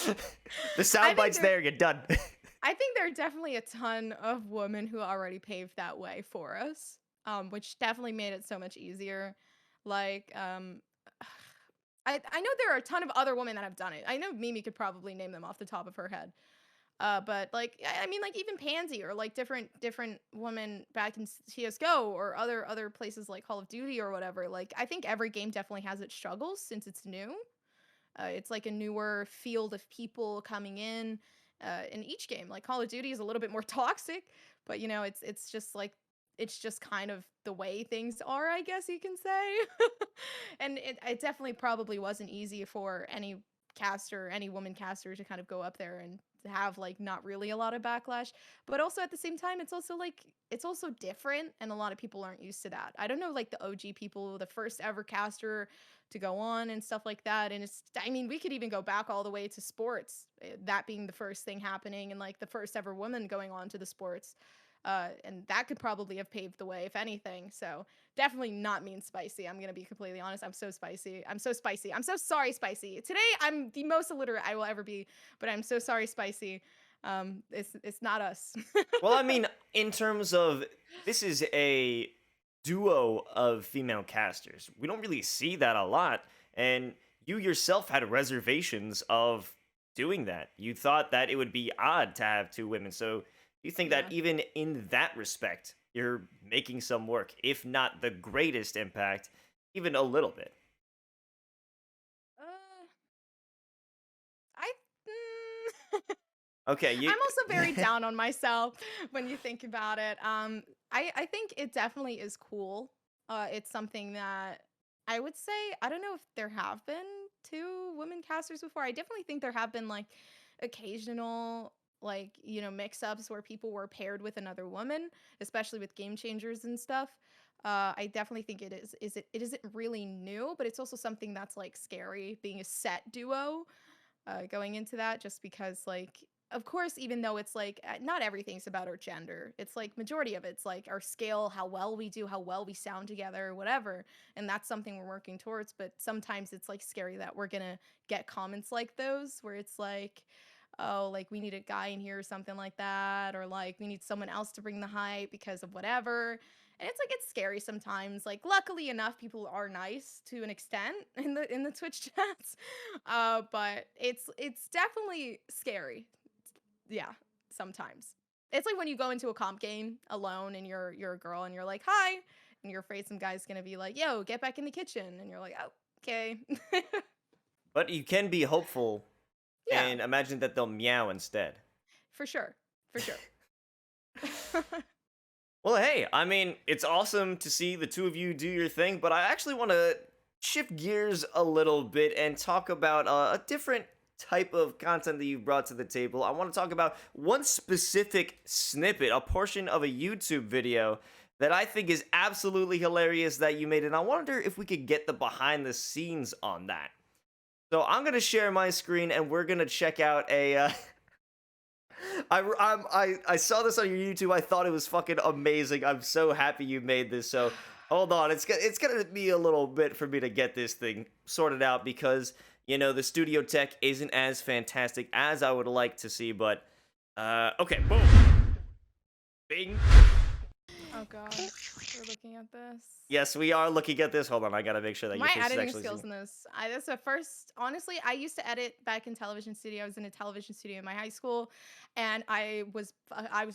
Speaker 1: The
Speaker 2: I
Speaker 1: sound
Speaker 2: think
Speaker 1: bite's
Speaker 2: there
Speaker 1: there. You're done.
Speaker 2: I think there are definitely a ton of women who already paved that way for us, which definitely made it so much easier. Like, I know there are a ton of other women that have done it. I know Mimi could probably name them off the top of her head. But like, I mean, like even Pansy or like different women back in CS:GO or other places like Call of Duty or whatever. Like, I think every game definitely has its struggles since it's new. It's like a newer field of people coming in each game. Like Call of Duty is a little bit more toxic, but it's just like it's just kind of the way things are, I guess you can say. And it definitely probably wasn't easy for any caster, any woman caster to kind of go up there and have like not really a lot of backlash, but also at the same time it's also like it's also different and a lot of people aren't used to that. I don't know, like the OG people, the first ever caster to go on and stuff like that. And it's, I mean, we could even go back all the way to sports, that being the first thing happening and like the first ever woman going on to the sports. And that could probably have paved the way, if anything. So definitely not mean spicy. I'm gonna be completely honest. I'm so spicy. I'm so spicy. I'm so sorry, spicy. Today I'm the most illiterate I will ever be, but I'm so sorry, spicy. It's not us.
Speaker 1: Well, I mean, in terms of this is a duo of female casters. We don't really see that a lot, and you yourself had reservations of doing that. You thought that it would be odd to have two women. So you think that
Speaker 2: Yeah.
Speaker 1: even in that respect, you're making some work, if not the greatest impact, even a little bit.
Speaker 2: Uh, I
Speaker 1: Okay, you
Speaker 2: I'm also very down on myself when you think about it. I think it definitely is cool. It's something that I would say, I don't know if there have been two women casters before. I definitely think there have been like occasional like, you know, mix-ups where people were paired with another woman, especially with game changers and stuff. I definitely think it isn't really new, but it's also something that's like scary being a set duo going into that, just because like of course, even though it's like not everything's about our gender, it's like majority of it's like our scale, how well we do, how well we sound together, whatever, and that's something we're working towards. But sometimes it's like scary that we're gonna get comments like those where it's like, oh, like we need a guy in here or something like that, or like we need someone else to bring the hype because of whatever. And it's like it's scary sometimes. Like luckily enough, people are nice to an extent in the Twitch chats. But it's definitely scary. Yeah, sometimes. It's like when you go into a comp game alone and you're a girl and you're like, "Hi," and you're afraid some guy's gonna be like, "Yo, get back in the kitchen," and you're like, "Oh, okay."
Speaker 1: but you can be hopeful
Speaker 2: Yeah,
Speaker 1: and imagine that they'll meow instead.
Speaker 2: for sure, for sure.
Speaker 1: Well, hey, I mean, it's awesome to see the two of you do your thing, but I actually want to shift gears a little bit and talk about a different type of content that you've brought to the table. I want to talk about one specific snippet, a portion of a YouTube video that I think is absolutely hilarious that you made, and I wonder if we could get the behind the scenes on that. So I'm gonna share my screen, and we're gonna check out a. I saw this on your YouTube. I thought it was fucking amazing. I'm so happy you made this. So hold on, it's gonna be a little bit for me to get this thing sorted out because you know the studio tech isn't as fantastic as I would like to see. But okay, boom, bing.
Speaker 2: Oh god, we're looking at this.
Speaker 1: Yes, we are looking at this. Hold on, I gotta make sure that your
Speaker 2: My
Speaker 1: face is
Speaker 2: editing
Speaker 1: actually
Speaker 2: skills
Speaker 1: seen.
Speaker 2: in this, that's the first. Honestly, I used to edit back in television studio. I was in a television studio in my high school, and I was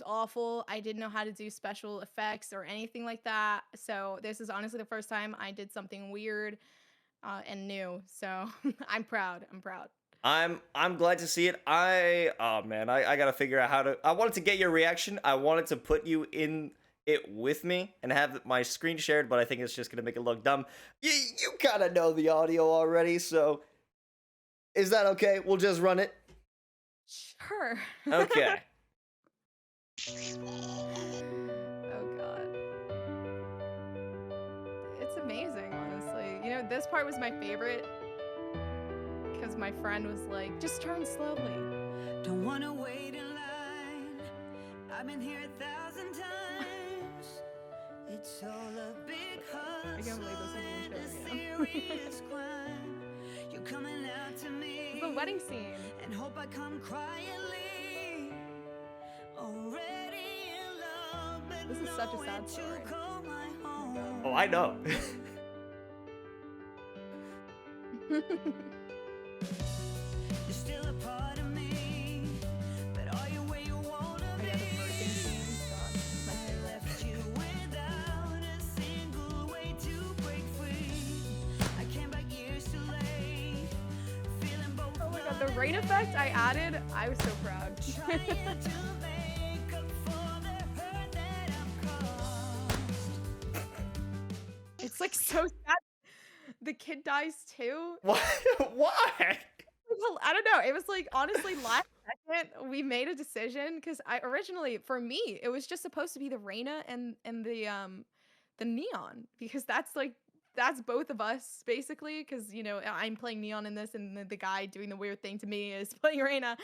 Speaker 2: awful. I didn't know how to do special effects or anything like that. So this is honestly the first time I did something weird and new. So I'm proud. I'm proud.
Speaker 1: I'm glad to see it. Oh man, I gotta figure out how to. I wanted to get your reaction. I wanted to put you in it with me and have my screen shared, but I think it's just gonna make it look dumb. You kind of know the audio already, so is that okay? We'll just run it.
Speaker 2: Sure.
Speaker 1: Okay.
Speaker 2: Oh god. It's amazing, honestly. You know, this part was my favorite because my friend was like, just turn slowly.
Speaker 3: Don't wanna wait in line. I've been here 1,000 times. It's all a big
Speaker 2: I can't believe this
Speaker 3: hustle
Speaker 2: is
Speaker 3: and
Speaker 2: being
Speaker 3: a
Speaker 2: shown,
Speaker 3: serious crime. You're coming out to me.
Speaker 2: It's the wedding scene.
Speaker 3: And hope I come quietly. Already in love, but
Speaker 2: This is such a
Speaker 3: nowhere
Speaker 2: sad
Speaker 3: to
Speaker 2: story.
Speaker 3: call my
Speaker 2: Oh
Speaker 3: home.
Speaker 1: Oh, I know.
Speaker 3: You're still a part of me, but are you where you wanna
Speaker 2: I
Speaker 3: be?
Speaker 2: got the birthing scene. God, this is my
Speaker 3: I
Speaker 2: favorite.
Speaker 3: left you without a single way to break free. I came back years too late, feeling both
Speaker 2: Oh my god, the rain effect I added, I was so proud.
Speaker 3: trying to make up for the hurt that I've caused.
Speaker 2: It's like so sad. The kid dies too.
Speaker 1: Why? Why?
Speaker 2: Well, I don't know. It was like honestly last we made a decision because I originally, for me, it was just supposed to be the Reina and the Neon because that's both of us basically because I'm playing Neon in this and the guy doing the weird thing to me is playing Reina,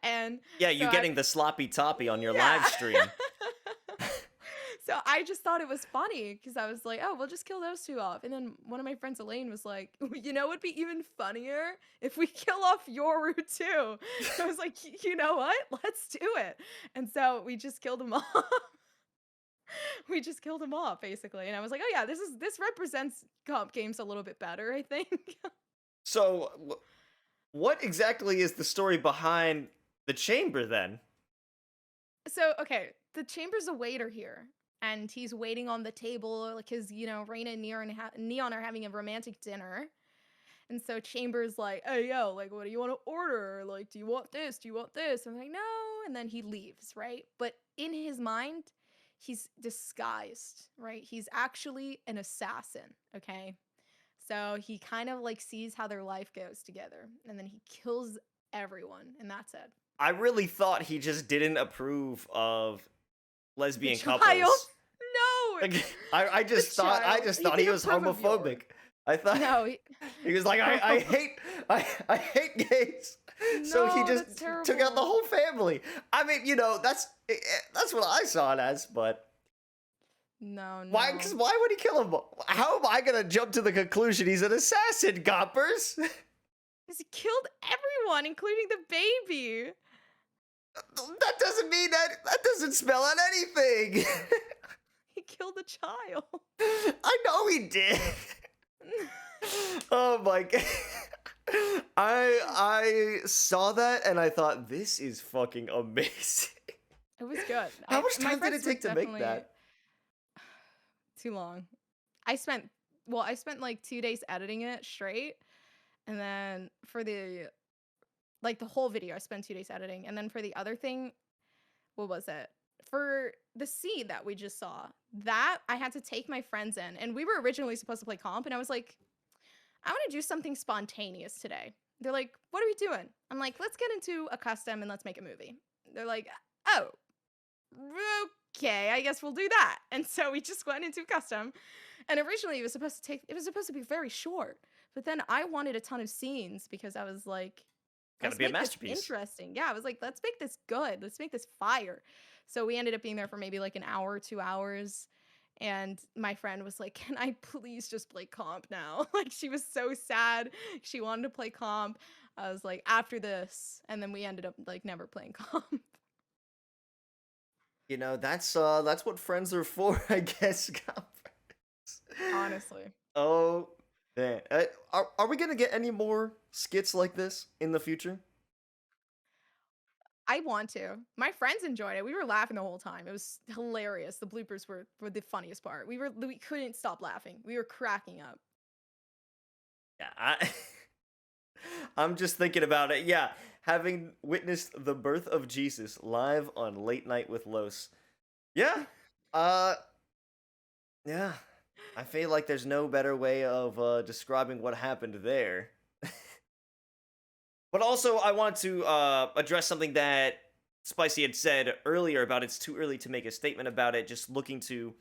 Speaker 2: and
Speaker 1: Yeah,
Speaker 2: so
Speaker 1: you getting the sloppy toppy on your live
Speaker 2: yeah.
Speaker 1: stream.
Speaker 2: So I just thought it was funny because I was like, oh, we'll just kill those two off. And then one of my friends, Elaine, was like, it'd be even funnier if we kill off Yoru too. So I was like, you know what? Let's do it. And so we just killed them off. We just killed them off basically. And I was like, oh yeah, this represents comp games a little bit better, I think.
Speaker 1: So, what exactly is the story behind the chamber then?
Speaker 2: So, okay, the Chamber's a waiter here, and he's waiting on the table like his, Reina and Neon are having a romantic dinner. And so Chamber's like, "Hey, yo, like, what do you want to order? Like, do you want this? Do you want this?" I'm like, "No." And then he leaves, right? But in his mind, he's disguised, right? He's actually an assassin, okay? So he kind of like sees how their life goes together, and then he kills everyone, and that's it.
Speaker 1: I really thought he just didn't approve of
Speaker 2: The
Speaker 1: lesbian
Speaker 2: child?
Speaker 1: couples.
Speaker 2: No!
Speaker 1: Like, I
Speaker 2: The
Speaker 1: just thought
Speaker 2: child.
Speaker 1: he
Speaker 2: didn't
Speaker 1: was
Speaker 2: approve of yours.
Speaker 1: homophobic. I thought
Speaker 2: No,
Speaker 1: he was like, I hate I hate gays. So he
Speaker 2: no,
Speaker 1: just
Speaker 2: that's
Speaker 1: took out the
Speaker 2: terrible.
Speaker 1: whole family. I mean, that's what I saw it as, but
Speaker 2: No,
Speaker 1: why? Because
Speaker 2: no.
Speaker 1: why would he kill him? How am I gonna jump to the conclusion he's an assassin, Gompers?
Speaker 2: Because he killed everyone, including the baby.
Speaker 1: That doesn't mean that doesn't spell out anything.
Speaker 2: He killed a child.
Speaker 1: I know he did. Oh my god. I saw that and I thought this is fucking amazing.
Speaker 2: It was good.
Speaker 1: How much
Speaker 2: My
Speaker 1: time did
Speaker 2: friends
Speaker 1: it
Speaker 2: were
Speaker 1: take to make
Speaker 2: definitely
Speaker 1: that?
Speaker 2: too long. I spent like 2 days editing it straight, and then for the whole video, I spent 2 days editing, and then for the other thing, what was it? For the scene that we just saw, that I had to take my friends in, and we were originally supposed to play comp, and I was like, I want to do something spontaneous today. They're like, what are we doing? I'm like, let's get into a custom and let's make a movie. They're like, oh, okay, I guess we'll do that. And so we just went into custom. And originally it was supposed to be very short. But then I wanted a ton of scenes because I was like,
Speaker 1: Gotta
Speaker 2: let's
Speaker 1: be a
Speaker 2: make this
Speaker 1: masterpiece.
Speaker 2: interesting. Yeah, I was like, let's make this good. Let's make this fire. So we ended up being there for maybe like an hour, 2 hours. And my friend was like, can I please just play comp now? Like, she was so sad. She wanted to play comp. I was like, after this. And then we ended up like never playing comp.
Speaker 1: That's what friends are for, I guess. Gompers.
Speaker 2: Honestly.
Speaker 1: Oh, man. Are we gonna get any more skits like this in the future?
Speaker 2: I want to. My friends enjoyed it. We were laughing the whole time. It was hilarious. The bloopers were the funniest part. We couldn't stop laughing. We were cracking up.
Speaker 1: Yeah, I'm just thinking about it. Yeah, having witnessed the birth of Jesus live on Late Night with Los. Yeah, uh, yeah. I feel like there's no better way of describing what happened there. But also, I want to address something that Spicy had said earlier about it's too early to make a statement about it, just looking to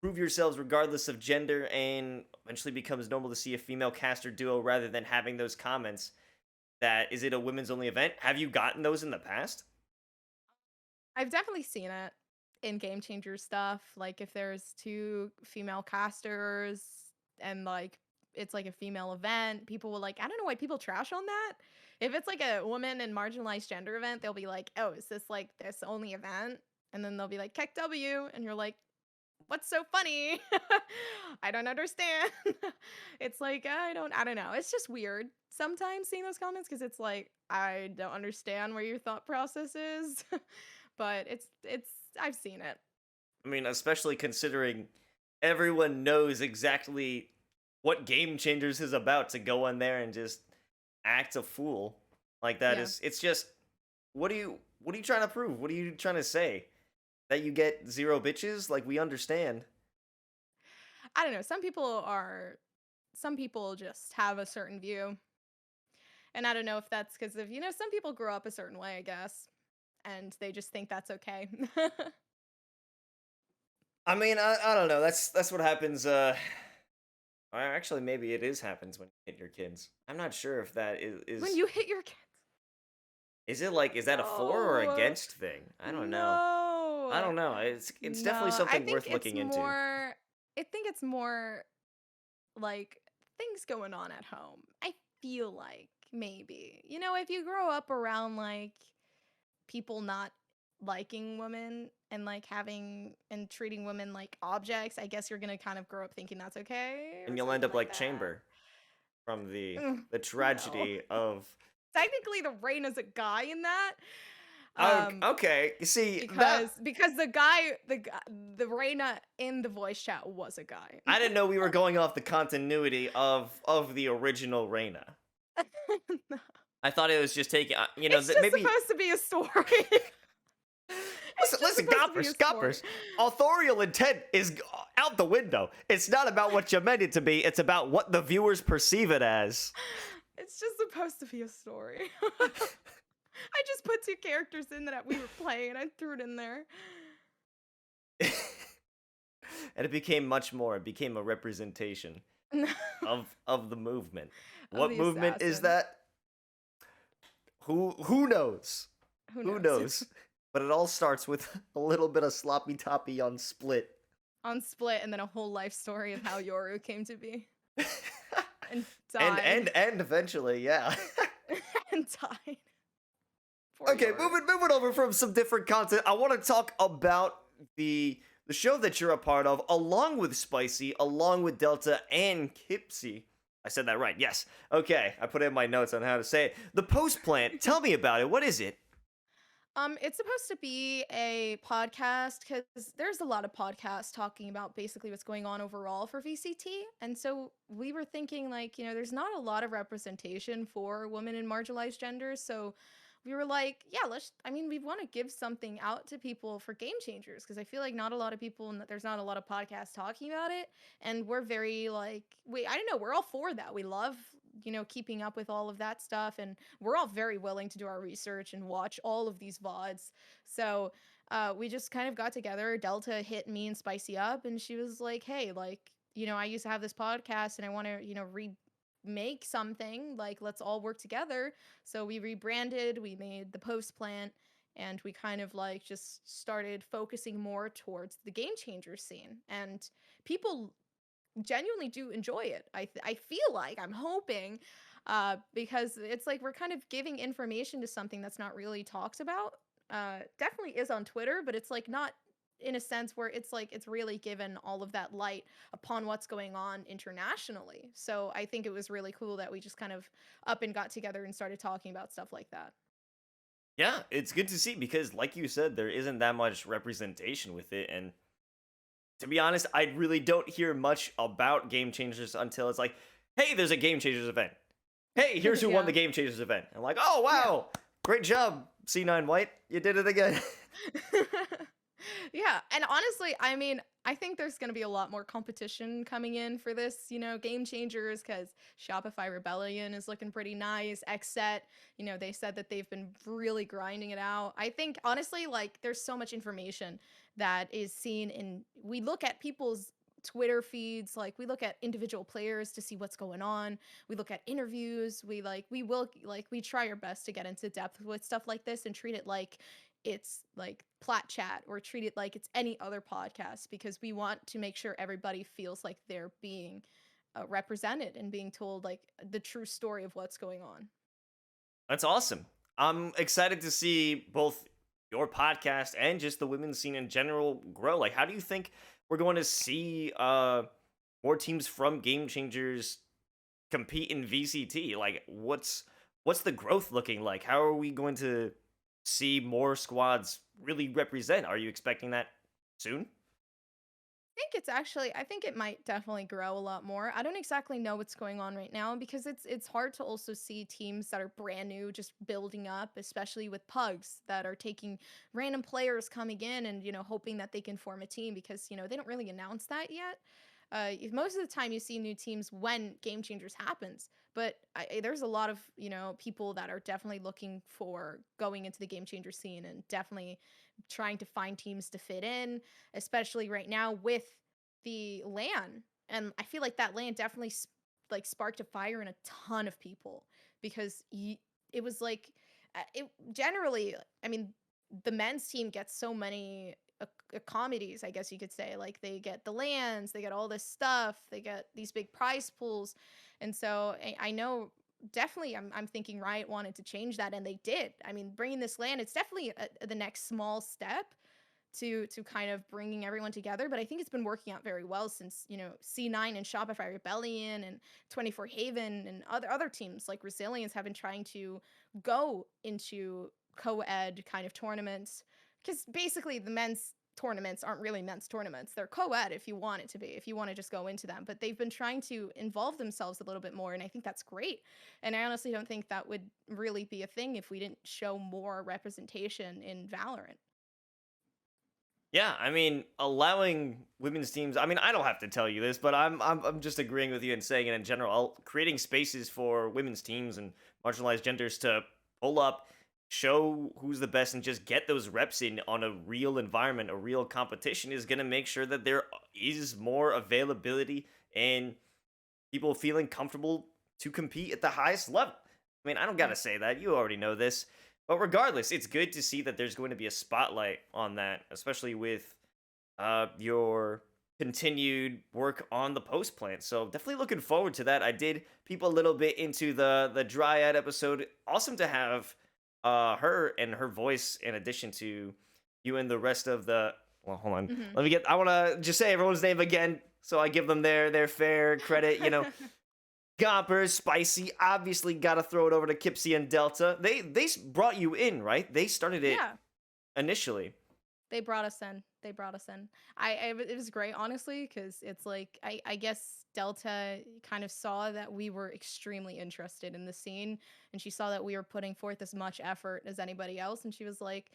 Speaker 1: prove yourselves regardless of gender, and eventually becomes normal to see a female caster duo rather than having those comments that, is it a women's only event? Have you gotten those in the past?
Speaker 2: I've definitely seen it in Game Changer stuff. Like if there's two female casters and like it's like a female event, people will like, I don't know why people trash on that. If it's like a woman and marginalized gender event, they'll be like, oh, is this like this only event? And then they'll be like, Keck W. And you're like, what's so funny? I don't understand. It's like I don't know. It's just weird sometimes seeing those comments because it's like I don't understand where your thought process is. But it's I've seen it.
Speaker 1: I mean, especially considering everyone knows exactly what Game Changers is about to go on there and just act a fool like that.
Speaker 2: Yeah.
Speaker 1: It's just, what are you trying to prove? What are you trying to say? That you get zero bitches? Like, we understand.
Speaker 2: I don't know. Some people just have a certain view. And I don't know if that's because of, some people grow up a certain way, I guess. and they just think that's okay.
Speaker 1: I mean, I don't know. That's what happens. Or actually, maybe it is happens when you hit your kids. I'm not sure if that
Speaker 2: When
Speaker 1: is
Speaker 2: you hit your kids.
Speaker 1: is it like is that a for or
Speaker 2: No.
Speaker 1: against thing? I don't know. I
Speaker 2: No.
Speaker 1: don't know. It's definitely
Speaker 2: No, I
Speaker 1: something
Speaker 2: think
Speaker 1: worth
Speaker 2: it's
Speaker 1: looking into.
Speaker 2: more I think it's more like things going on at home. I feel like maybe. You know, if you grow up around like people not liking women and like having and treating women like objects, I guess you're gonna kind of grow up thinking that's okay or
Speaker 1: And you'll end
Speaker 2: something
Speaker 1: up
Speaker 2: like
Speaker 1: like
Speaker 2: that.
Speaker 1: Chamber from the
Speaker 2: No.
Speaker 1: tragedy of
Speaker 2: Technically the rain is a guy in that.
Speaker 1: Oh,
Speaker 2: Um
Speaker 1: okay. You see, that
Speaker 2: because the Reina in the voice chat was a guy.
Speaker 1: I didn't know we were going off the continuity of the original Reina.
Speaker 2: No.
Speaker 1: I thought it was just taking,
Speaker 2: It's just
Speaker 1: maybe.
Speaker 2: supposed to be a story.
Speaker 1: Listen,
Speaker 2: It's just
Speaker 1: listen,
Speaker 2: supposed to be
Speaker 1: Gompers,
Speaker 2: a story.
Speaker 1: Gompers. Authorial intent is out the window. It's not about what you meant it to be. It's about what the viewers perceive it as.
Speaker 2: It's just supposed to be a story. I just put two characters in that we were playing and I threw it in there.
Speaker 1: And it became much more. It became a representation of the movement.
Speaker 2: Of
Speaker 1: What
Speaker 2: the
Speaker 1: movement is
Speaker 2: assassin.
Speaker 1: that? Who knows?
Speaker 2: Who
Speaker 1: Who
Speaker 2: knows?
Speaker 1: knows? But it all starts with a little bit of sloppy toppy on Split.
Speaker 2: On Split, and then a whole life story of how Yoru came to be and
Speaker 1: and
Speaker 2: died
Speaker 1: and eventually, yeah.
Speaker 2: and died. Poor
Speaker 1: Okay,
Speaker 2: Yoru.
Speaker 1: moving over from some different content. I want to talk about the show that you're a part of, along with Spicy, along with Delta and Kipsy. I said that right. Yes. Okay, I put in my notes on how to say it. The Post Plant. Tell me about it. What is it?
Speaker 2: It's supposed to be a podcast because there's a lot of podcasts talking about basically what's going on overall for VCT. And so we were thinking, like, there's not a lot of representation for women and marginalized genders. So we were like, yeah, we want to give something out to people for Game Changers because I feel like not a lot of people, and there's not a lot of podcasts talking about it. And we're very, like, I don't know, we're all for that. We love, keeping up with all of that stuff. And we're all very willing to do our research and watch all of these VODs. So we just kind of got together. Delta hit me and Spicy up, and she was like, hey, like, I used to have this podcast and I want to, remake something. Like, let's all work together. So we rebranded, we made the Post Plant, and we kind of like just started focusing more towards the Game Changer scene. And people genuinely do enjoy it. I feel like I'm hoping because it's like we're kind of giving information to something that's not really talked about. Definitely is on Twitter, but it's like not in a sense where it's like it's really given all of that light upon what's going on internationally. So I think it was really cool that we just kind of up and got together and started talking about stuff like that.
Speaker 1: Yeah, it's good to see because, like you said, there isn't that much representation with it. And to be honest, I really don't hear much about Game Changers until it's like, hey, there's a Game Changers event. Hey, here's who won the Game Changers event. I'm like, oh, wow, great job, C9 White. You did it again.
Speaker 2: Yeah, and honestly, I think there's going to be a lot more competition coming in for this, Game Changers, because Shopify Rebellion is looking pretty nice. Xset, they said that they've been really grinding it out. I think, honestly, like, there's so much information that is seen we look at people's Twitter feeds, like, we look at individual players to see what's going on. We look at interviews. We try our best to get into depth with stuff like this and treat it like it's like Plat Chat or treat it like it's any other podcast because we want to make sure everybody feels like they're being represented and being told like the true story of what's going on.
Speaker 1: That's awesome. I'm excited to see both your podcast and just the women's scene in general grow. Like, how do you think we're going to see more teams from Game Changers compete in VCT? Like, what's the growth looking like? How are we going to see more squads really represent? Are you expecting that soon?
Speaker 2: I think it might definitely grow a lot more. I don't exactly know what's going on right now because it's hard to also see teams that are brand new just building up, especially with pugs that are taking random players coming in and hoping that they can form a team because they don't really announce that yet. Most of the time you see new teams when Game Changers happens, but there's a lot of people that are definitely looking for going into the Game Changer scene and definitely trying to find teams to fit in, especially right now with the LAN. And I feel like that LAN definitely like sparked a fire in a ton of people because it was like it generally. I mean, the men's team gets so many comedies, I guess you could say. Like they get the lands, they get all this stuff, they get these big prize pools, and so I know definitely I'm thinking Riot wanted to change that, and they did. I mean, bringing this land, it's definitely the next small step to kind of bringing everyone together, but I think it's been working out very well since C9 and Shopify Rebellion and 24 Haven and other teams like Resilience have been trying to go into co-ed kind of tournaments, because basically the men's tournaments aren't really men's tournaments. They're co-ed if you want it to be, if you want to just go into them, but they've been trying to involve themselves a little bit more, and I think that's great. And I honestly don't think that would really be a thing if we didn't show more representation in Valorant.
Speaker 1: Yeah, I mean, allowing women's teams. I mean, I don't have to tell you this, but I'm just agreeing with you and saying it in general. Creating spaces for women's teams and marginalized genders to pull up, show who's the best, and just get those reps in on a real environment, a real competition, is going to make sure that there is more availability and people feeling comfortable to compete at the highest level. I mean, I don't got to say that. You already know this. But regardless, it's good to see that there's going to be a spotlight on that, especially with your continued work on the post plant. So definitely looking forward to that. I did peep a little bit into the Dryad episode. Awesome to have her and her in addition to you and the rest of the. Well, hold on. I want to just say everyone's name again, so I give them their fair credit. Gompers, Spicy, obviously got to throw it over to Kipsy and Delta. They brought you in, right? They started it initially.
Speaker 2: They brought us in. It was great, honestly, because it's like, I guess Delta kind of saw that we were extremely interested in the scene, and she saw that we were putting forth as much effort as anybody else, and she was like,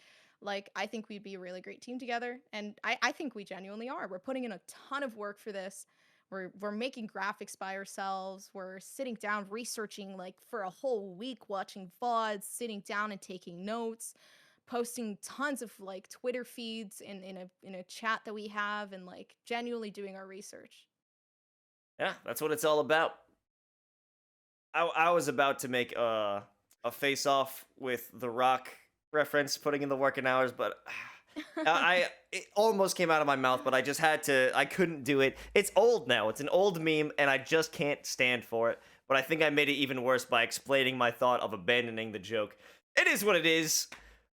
Speaker 2: I think we'd be a really great team together, and I think we genuinely are. We're putting in a ton of work for this. We're making graphics by ourselves. We're sitting down researching like for a whole week, watching VODs, sitting down and taking notes, posting tons of like Twitter feeds in a chat that we have, and like genuinely doing our research.
Speaker 1: Yeah, that's what it's all about. I was about to make a face off with The Rock reference, putting in the working hours, but it almost came out of my mouth, but I just had to. I couldn't do it. It's old now. It's an old meme, and I just can't stand for it. But I think I made it even worse by explaining my thought of abandoning the joke. It is what it is.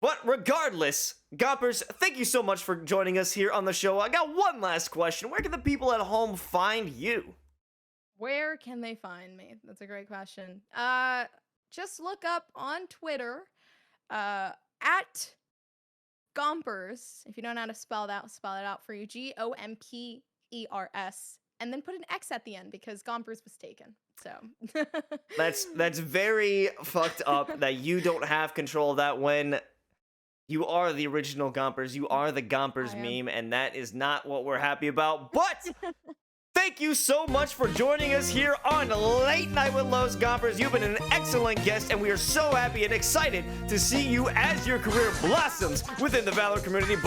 Speaker 1: But regardless, Gompers, thank you so much for joining us here on the show. I got one last question. Where can the people at home find you?
Speaker 2: Where can they find me? That's a great question. Just look up on Twitter, at Gompers. If you don't know how to spell that, I'll spell it out for you. Gompers, and then put an X at the end because Gompers was taken. So
Speaker 1: that's very fucked up that you don't have control of that when you are the original Gompers. You are the Gompers meme, and that is not what we're happy about. But thank you so much for joining us here on Late Night with Lowe's. Gompers, you've been an excellent guest, and we are so happy and excited to see you as your career blossoms within the Valor community.